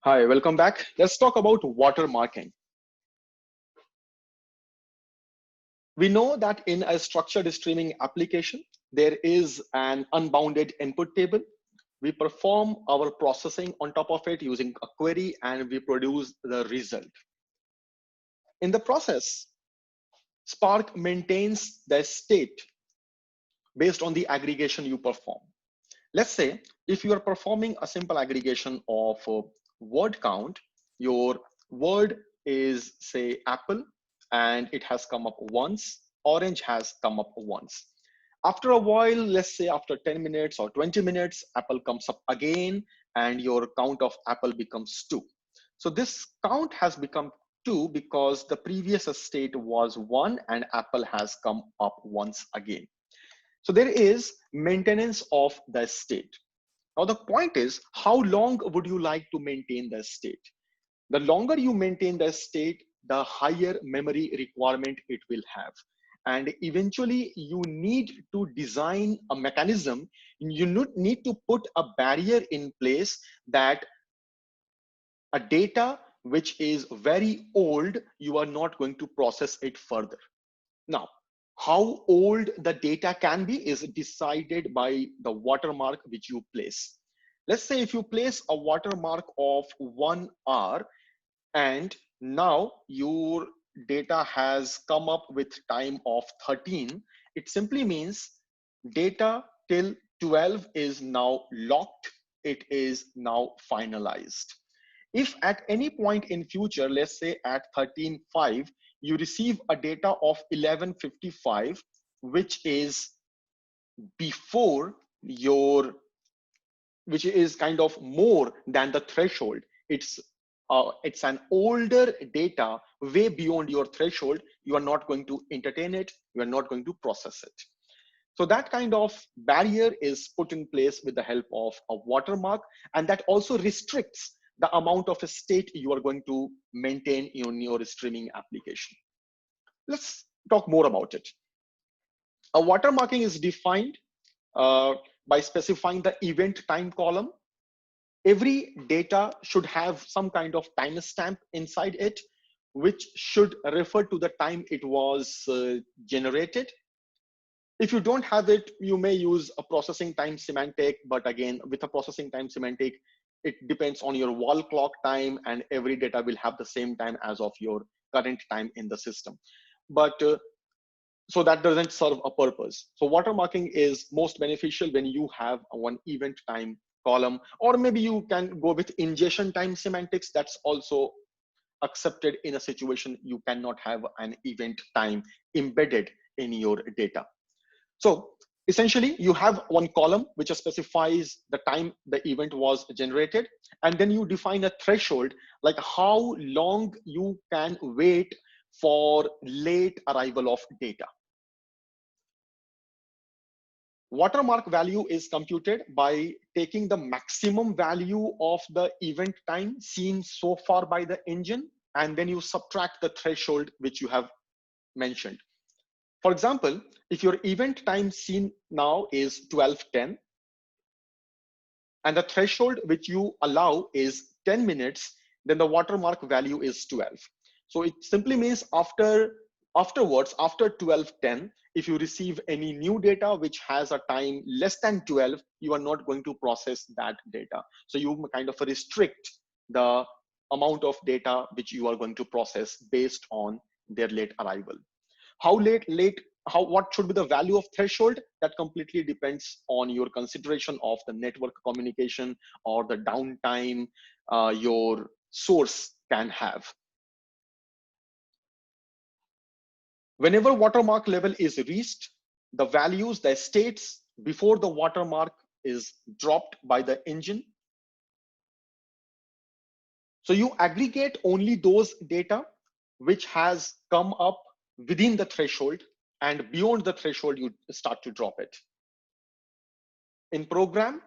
Hi, welcome back. Let's talk about watermarking. We know that in a structured streaming application, there is an unbounded input table. We perform our processing on top of it using a query and we produce the result. In the process, Spark maintains the state based on the aggregation you perform. Let's say if you are performing a simple aggregation of word count, your word is say apple and it has come up once, orange has come up once. After a while, let's say after 10 minutes or 20 minutes, apple comes up again and your count of apple becomes 2. So this count has become 2 because the previous state was 1 and apple has come up once again. So there is maintenance of the state. Now the point is, how long would you like to maintain the state? The longer you maintain the state, the higher memory requirement it will have. And eventually you need to design a mechanism, you need to put a barrier in place that a data which is very old, you are not going to process it further. Now, how old the data can be is decided by the watermark which you place. Let's say if you place a watermark of 1 hour and now your data has come up with time of 13, it simply means data till 12 is now locked, it is now finalized. If at any point in future, let's say at 13.5, you receive a data of 11.55, which is before your, which is kind of more than the threshold. It's an older data way beyond your threshold. You are not going to entertain it. You are not going to process it. So that kind of barrier is put in place with the help of a watermark, and that also restricts the amount of a state you are going to maintain in your streaming application. Let's talk more about it. A watermarking is defined by specifying the event time column. Every data should have some kind of timestamp inside it, which should refer to the time it was generated. If you don't have it, you may use a processing time semantic, but again, with a processing time semantic, it depends on your wall clock time and every data will have the same time as of your current time in the system. But so that doesn't serve a purpose. So watermarking is most beneficial when you have one event time column, or maybe you can go with ingestion time semantics. That's also accepted in a situation you cannot have an event time embedded in your data. So essentially you have one column which specifies the time the event was generated, and then you define a threshold, like how long you can wait for late arrival of data. Watermark value is computed by taking the maximum value of the event time seen so far by the engine, and then you subtract the threshold which you have mentioned. For example, if your event time seen now is 12:10, and the threshold which you allow is 10 minutes, then the watermark value is 12. So it simply means afterwards, after 12:10, if you receive any new data which has a time less than 12, you are not going to process that data. So you kind of restrict the amount of data which you are going to process based on their late arrival. How what should be the value of threshold? That completely depends on your consideration of the network communication or the downtime your source can have. Whenever watermark level is reached, the values, the states before the watermark is dropped by the engine. So you aggregate only those data which has come up within the threshold, and beyond the threshold, you start to drop it. In program,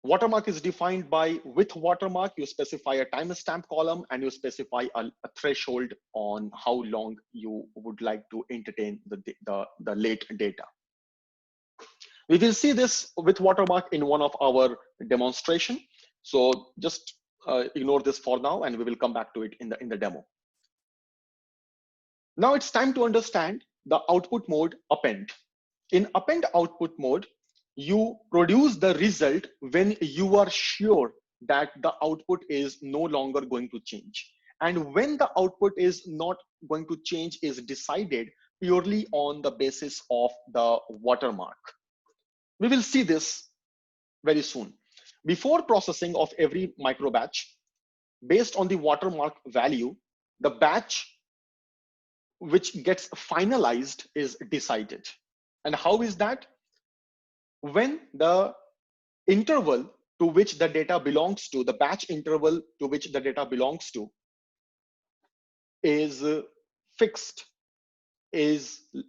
watermark is defined by with watermark, you specify a timestamp column and you specify a threshold on how long you would like to entertain the late data. We will see this with watermark in one of our demonstration. So just ignore this for now, and we will come back to it in the demo. Now it's time to understand the output mode append. In append output mode, you produce the result when you are sure that the output is no longer going to change. And when the output is not going to change is decided purely on the basis of the watermark. We will see this very soon. Before processing of every micro batch, based on the watermark value, the batch which gets finalized is decided. And how is that? When the interval to which the data belongs to, the batch interval to which the data belongs to is fixed,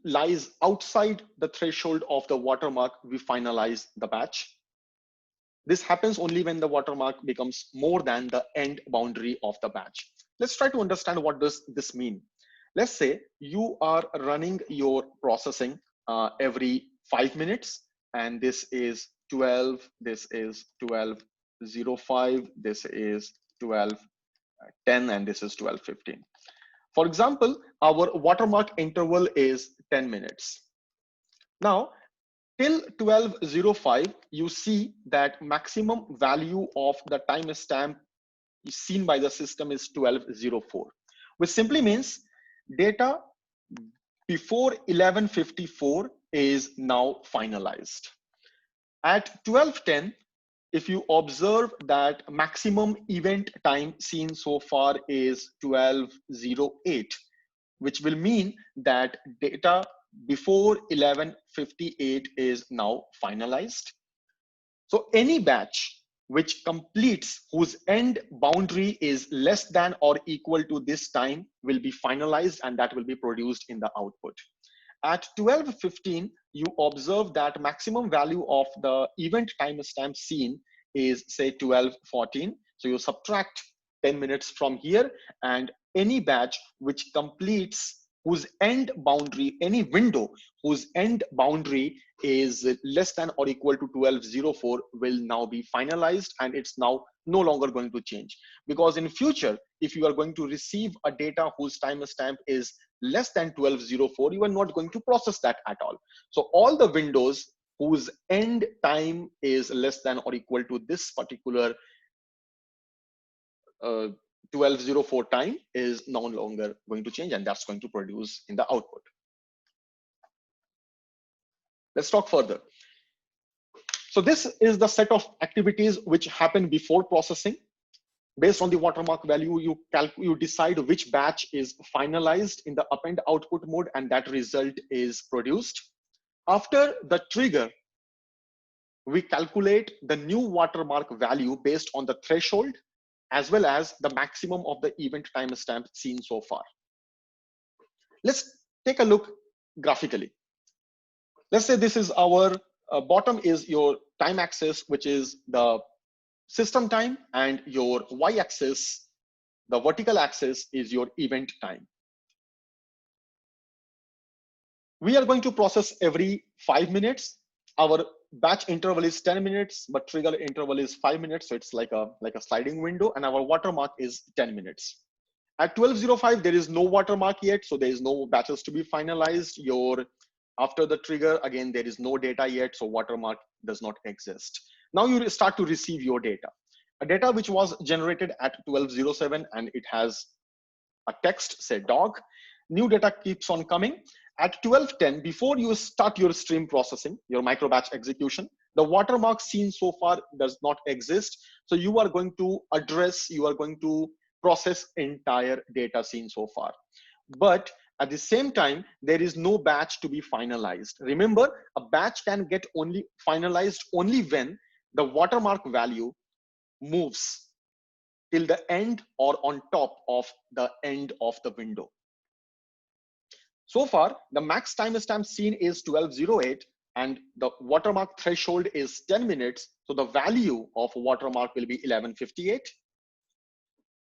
lies outside the threshold of the watermark, we finalize the batch. This happens only when the watermark becomes more than the end boundary of the batch. Let's try to understand what does this mean. Let's say you are running your processing every 5 minutes, and this is 12, this is 12:05, this is 12:10, and this is 12:15. For example, our watermark interval is 10 minutes. Now, till 12:05, you see that maximum value of the timestamp seen by the system is 12:04, which simply means data before 11:54 is now finalized. At 12:10, if you observe that maximum event time seen so far is 12:08, which will mean that data before 11:58 is now finalized. So any batch which completes, whose end boundary is less than or equal to this time, will be finalized, and that will be produced in the output. At 12:15, you observe that maximum value of the event timestamp seen is, say, 12:14. So you subtract 10 minutes from here, and any batch which completes, whose end boundary, any window whose end boundary is less than or equal to 12:04 will now be finalized, and it's now no longer going to change. Because in future, if you are going to receive a data whose timestamp is less than 12:04, you are not going to process that at all. So all the windows whose end time is less than or equal to this particular 12:04 time is no longer going to change, and that's going to produce in the output. Let's talk further. So this is the set of activities which happen before processing. Based on the watermark value, you decide which batch is finalized in the append output mode, and that result is produced. After the trigger, we calculate the new watermark value based on the threshold as well as the maximum of the event timestamp seen so far. Let's take a look graphically. Let's say this is our bottom is your time axis, which is the system time, and your y-axis, the vertical axis, is your event time. We are going to process every 5 minutes. Our batch interval is 10 minutes, but trigger interval is 5 minutes. So it's like a sliding window, and our watermark is 10 minutes. At 12:05, there is no watermark yet, so there is no batches to be finalized. After the trigger, again, there is no data yet, so watermark does not exist. Now you start to receive your data. A data which was generated at 12:07, and it has a text, say dog. New data keeps on coming. At 12:10, before you start your stream processing, your micro batch execution, the watermark seen so far does not exist. So you are going to process entire data seen so far. But at the same time, there is no batch to be finalized. Remember, a batch can get finalized only when the watermark value moves till the end or on top of the end of the window. So far, the max timestamp seen is 12:08, and the watermark threshold is 10 minutes. So the value of watermark will be 11:58.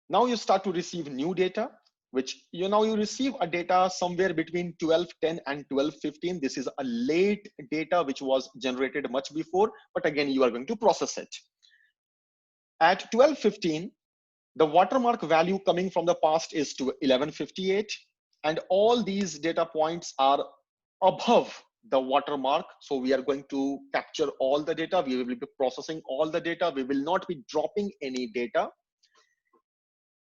Now you start to receive new data, which you receive a data somewhere between 12:10 and 12:15. This is a late data which was generated much before, but again, you are going to process it. At 12:15, The watermark value coming from the past is to 1158, and all these data points are above the watermark. So we are going to capture all the data. We will be processing all the data. We will not be dropping any data.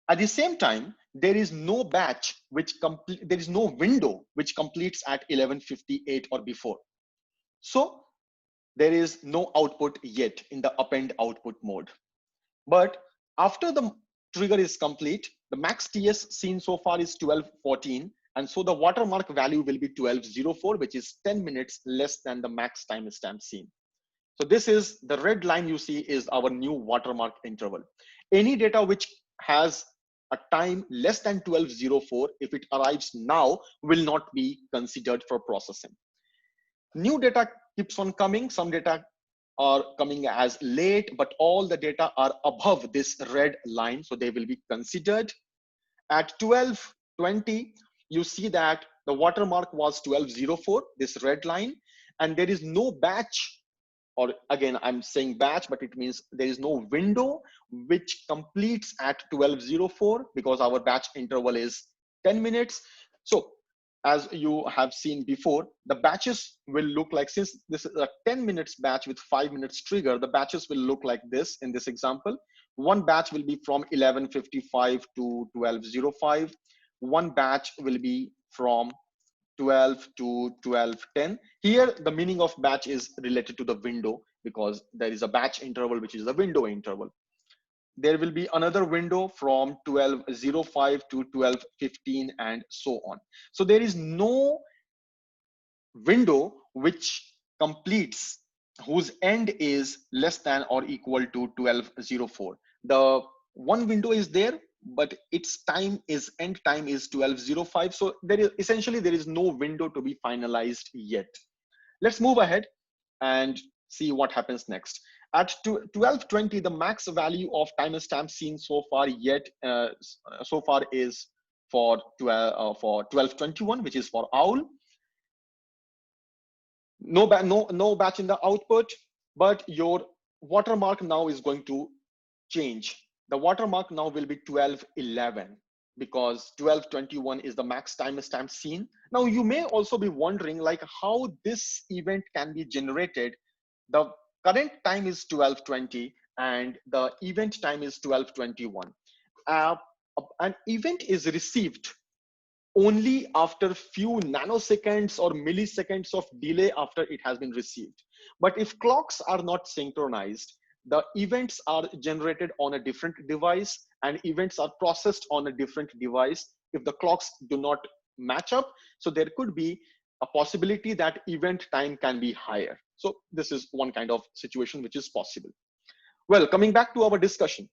At the same time, there is no batch there is no window which completes at 1158 or before. So there is no output yet in the append output mode. But after the trigger is complete, the max TS seen so far is 1214. And so the watermark value will be 1204, which is 10 minutes less than the max timestamp seen. So this is the red line you see is our new watermark interval. Any data which has a time less than 1204, if it arrives now, will not be considered for processing. New data keeps on coming. Some data are coming as late, but all the data are above this red line, so they will be considered. At 1220, you see that the watermark was 1204, this red line, and there is no batch, or again, I'm saying batch, but it means there is no window which completes at 1204 because our batch interval is 10 minutes. So as you have seen before, the batches will look like, since this is a 10 minutes batch with 5 minutes trigger, the batches will look like this in this example. One batch will be from 1155 to 1205. One batch will be from 12 to 1210. Here, the meaning of batch is related to the window because there is a batch interval, which is a window interval. There will be another window from 1205 to 1215 and so on. So there is no window which completes, whose end is less than or equal to 1204. The one window is there, but its time is end time is 1205. So there is essentially there is no window to be finalized yet. Let's move ahead and see what happens next. At 1220, the max value of timestamp seen so far is for 1221, which is for owl. No batch in the output, but your watermark now is going to change. The watermark now will be 1211 because 1221 is the max timestamp seen. Now you may also be wondering like how this event can be generated. The current time is 1220 and the event time is 1221. An event is received only after few nanoseconds or milliseconds of delay after it has been received. But if clocks are not synchronized, the events are generated on a different device and events are processed on a different device if the clocks do not match up. So there could be a possibility that event time can be higher. So this is one kind of situation which is possible. Well, coming back to our discussion,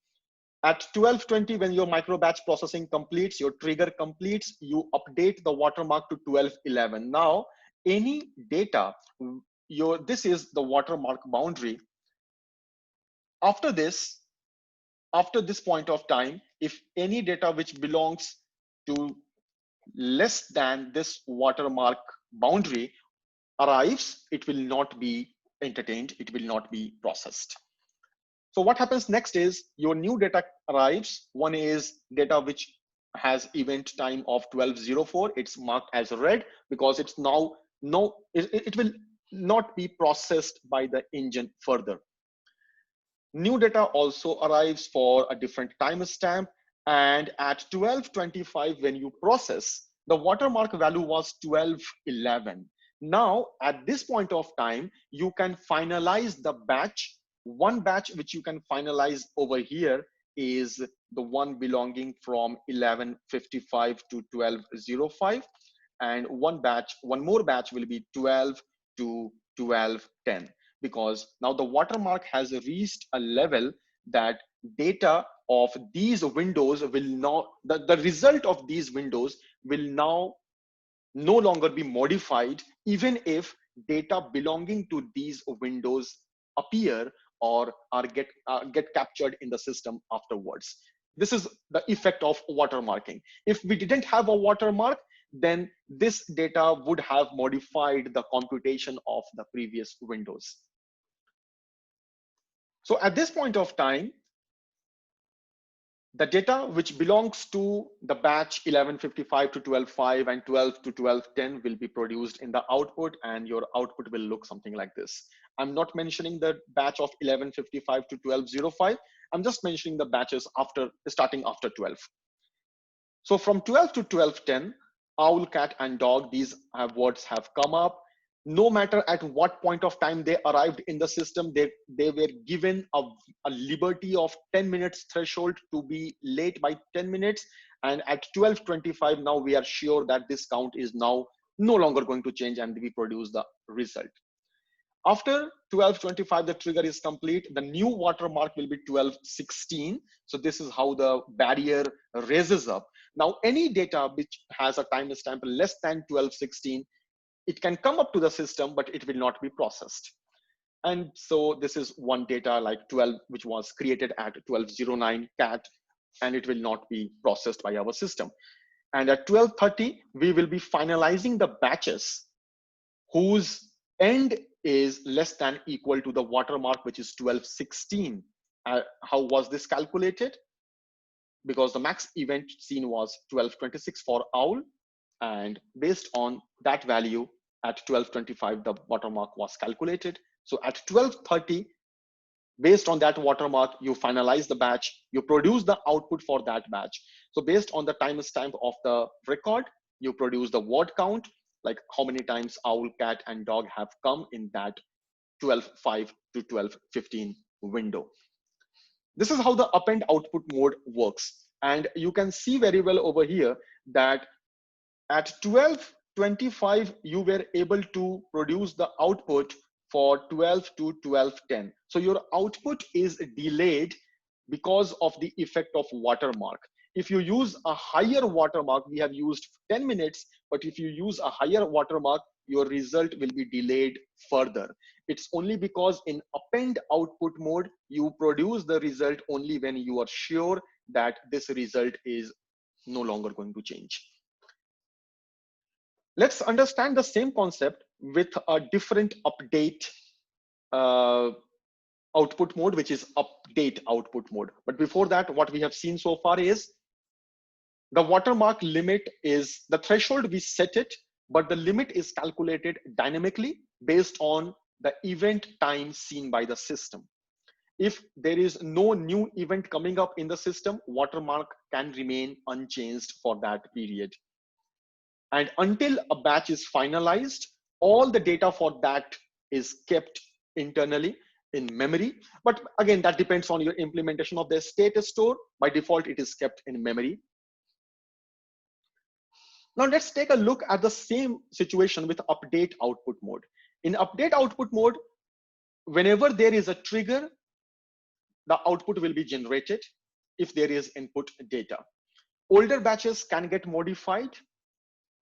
at 1220, when your micro batch processing completes, your trigger completes, you update the watermark to 1211. Now, any data, this is the watermark boundary. After this point of time, if any data which belongs to less than this watermark boundary arrives, it will not be entertained, it will not be processed. So what happens next is your new data arrives. One is data which has event time of 1204. It's marked as red because it's now it will not be processed by the engine further. New data also arrives for a different timestamp, and at 1225 when you process, the watermark value was 1211. Now at this point of time, you can finalize the batch. One batch which you can finalize over here is the one belonging from 1155 to 1205, and one more batch will be 12 to 1210, because now the watermark has reached a level that data of these windows will now, the result of these windows will now no longer be modified, even if data belonging to these windows appear or get captured in the system afterwards. This is the effect of watermarking. If we didn't have a watermark, then this data would have modified the computation of the previous windows. So at this point of time, The data which belongs to the batch 11:55 to 12:05 and 12 to 12:10 will be produced in the output, and your output will look something like this. I'm not mentioning the batch of 11:55 to 12:05. I'm just mentioning the batches after starting after 12. So from 12 to 12:10, owl, cat, and dog, these words have come up. No matter at what point of time they arrived in the system, they were given a liberty of 10 minutes threshold to be late by 10 minutes. And at 12:25, now we are sure that this count is now no longer going to change, and we produce the result. After 12:25, the trigger is complete. The new watermark will be 12:16. So this is how the barrier raises up. Now, any data which has a timestamp less than 12:16, it can come up to the system, but it will not be processed. And so this is one data like 12, which was created at 12:09 cat, and it will not be processed by our system. And at 12:30, we will be finalizing the batches whose end is less than equal to the watermark, which is 12:16. How was this calculated? Because the max event seen was 12:26 for owl, and based on that value at 12:25, the watermark was calculated. So at 12:30, based on that watermark, you finalize the batch, you produce the output for that batch. So based on the timestamp of the record, you produce the word count, like how many times owl, cat, and dog have come in that 12:05 to 12:15 window. This is how the append output mode works. And you can see very well over here that at 12:25, you were able to produce the output for 12 to 12:10. So your output is delayed because of the effect of watermark. If you use a higher watermark, we have used 10 minutes, but if you use a higher watermark, your result will be delayed further. It's only because in append output mode, you produce the result only when you are sure that this result is no longer going to change. Let's understand the same concept with a different update output mode, which is update output mode. But before that, what we have seen so far is the watermark limit is the threshold, we set it, but the limit is calculated dynamically based on the event time seen by the system. If there is no new event coming up in the system, watermark can remain unchanged for that period. And until a batch is finalized, all the data for that is kept internally in memory. But again, that depends on your implementation of the state store. By default, it is kept in memory. Now let's take a look at the same situation with update output mode. In update output mode, whenever there is a trigger, the output will be generated if there is input data. Older batches can get modified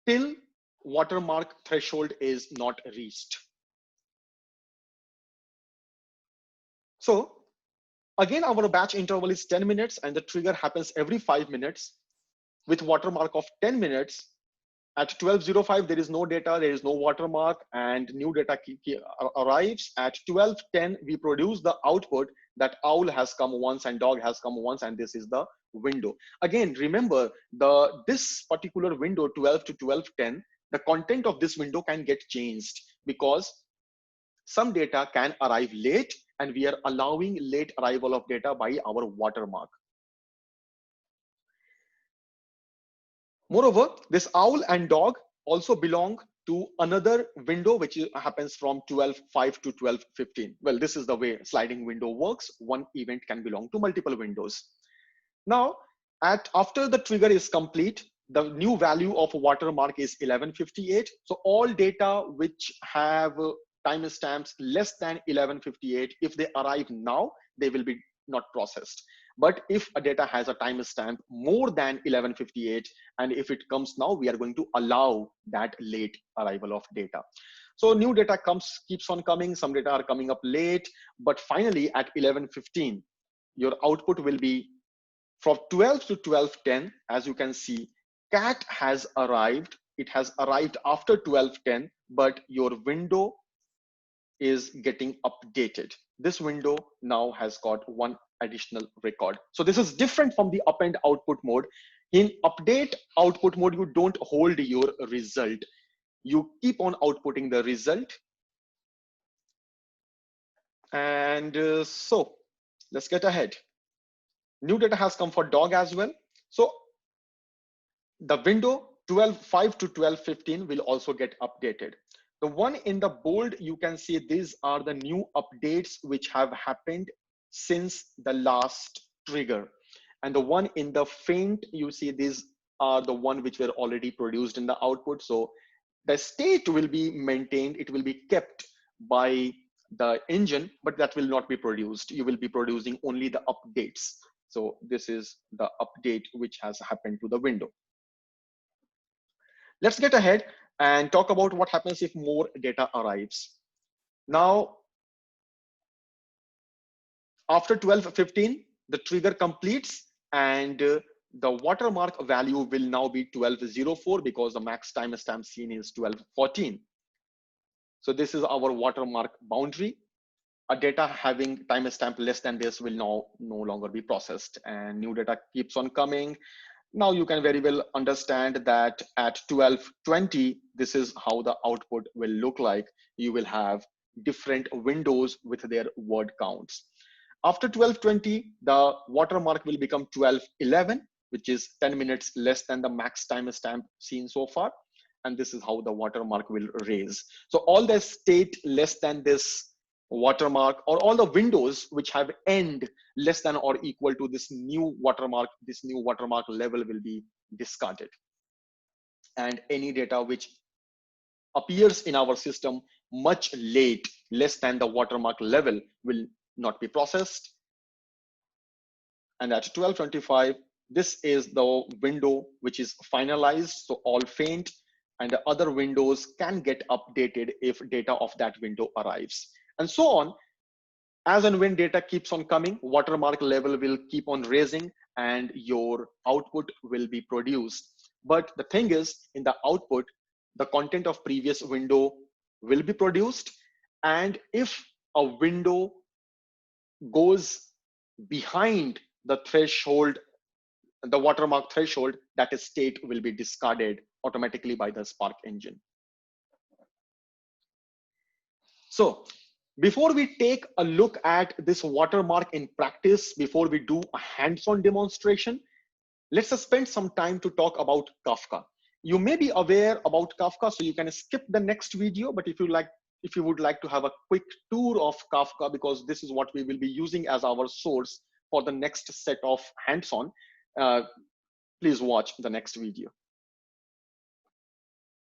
till watermark threshold is not reached. So again, our batch interval is 10 minutes and the trigger happens every 5 minutes with watermark of 10 minutes. At 12:05, there is no data, there is no watermark, and new data arrives. At 12:10, we produce the output that owl has come once and dog has come once, and this is the window. Again, remember this particular window, 12 to 12:10, the content of this window can get changed because some data can arrive late, and we are allowing late arrival of data by our watermark. Moreover, this owl and dog also belong to another window, which happens from 12:05 to 12:15. Well, this is the way sliding window works. One event can belong to multiple windows. Now, after the trigger is complete, the new value of watermark is 11:58. So all data which have timestamps less than 11:58, if they arrive now, they will be not processed. But if a data has a timestamp more than 11:58, and if it comes now, we are going to allow that late arrival of data. So new data keeps on coming. Some data are coming up late, but finally at 11:15, your output will be from 12 to 12:10. As you can see, cat has arrived. It has arrived after 12:10, but your window is getting updated. This window now has got one additional record. So this is different from the append output mode. In update output mode, you don't hold your result. You keep on outputting the result. And so let's get ahead. New data has come for dog as well. So the window 12.5 to 12.15 will also get updated. The one in the bold, you can see these are the new updates which have happened since the last trigger. And the one in the faint, you see these are the one which were already produced in the output. So the state will be maintained, it will be kept by the engine, but that will not be produced. You will be producing only the updates. So this is the update which has happened to the window. Let's get ahead and talk about what happens if more data arrives. Now, after 12.15, the trigger completes and the watermark value will now be 12.04 because the max timestamp seen is 12.14. So this is our watermark boundary. A data having timestamp less than this will now no longer be processed, and new data keeps on coming. Now you can very well understand that at 12.20, this is how the output will look like. You will have different windows with their word counts. After 12.20, the watermark will become 12.11, which is 10 minutes less than the max timestamp seen so far. And this is how the watermark will raise. So all the state less than this watermark, or all the windows which have end less than or equal to this new watermark level will be discarded. And any data which appears in our system much late, less than the watermark level, will not be processed. And at 12.25, this is the window which is finalized. So all faint and the other windows can get updated if data of that window arrives. And so on. As and when data keeps on coming, watermark level will keep on raising and your output will be produced. But the thing is, in the output, the content of previous window will be produced. And if a window goes behind the threshold, the watermark threshold, that state will be discarded automatically by the Spark engine. So before we take a look at this watermark in practice, before we do a hands-on demonstration, let's spend some time to talk about Kafka. You may be aware about Kafka, so you can skip the next video, but if you would like to have a quick tour of Kafka, because this is what we will be using as our source for the next set of hands-on, please watch the next video.